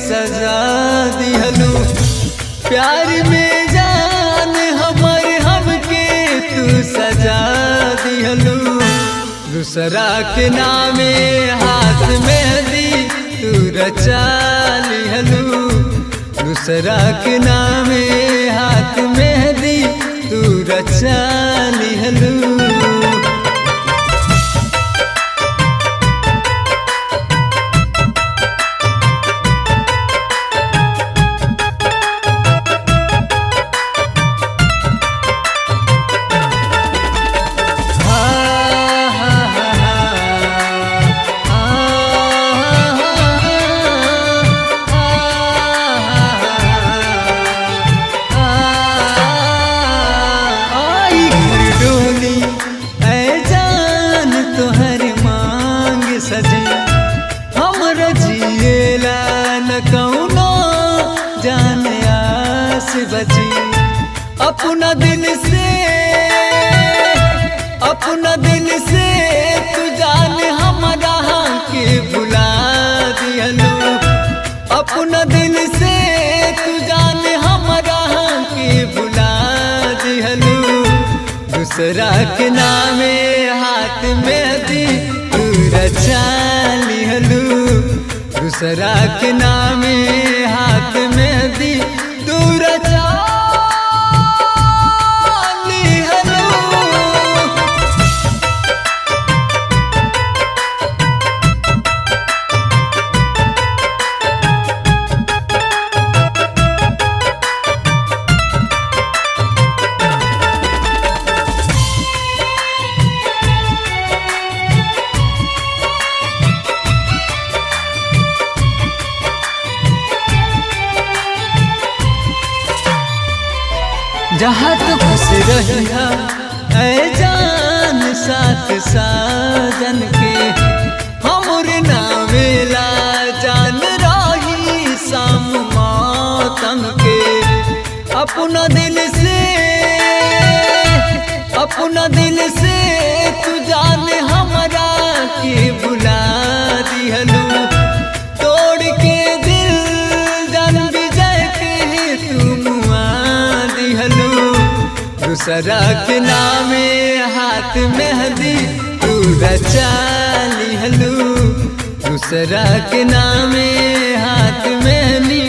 सजा दिहलू। प्यार में जान हमर हमके तू सजा दिहलू। दूसरा के नामे हाथ मेहंदी तू रचा लिहलू। दूसरा के नामे हाथ मेहंदी तू रचा लिहलू। हमरा जिएला न कौनो जान आस बची। अपना दिल से तू जान हमरा के भुला दिहलू। अपना दिल से तू जान हमरा के भुला दिहलू। दूसरा के नामे हाथ मेहंदी तू रचा लिहलू। दूसरा के नामे हाथ मेहंदी तू रचा लिहलू। जहाँ तो खुश रहिया ऐ जान साथ साजन के। हमरे नावेला जान रही शाम मातम के। अपना दिल से तू जान हमरा के बुला दिहलू। तोड़ के दिल जान विजय के तू मुआ दिहलू। दूसरा के नामे हाथ मेहंदी तू रचा लिहलू। दूसरा के नामे हाथ मेहंदी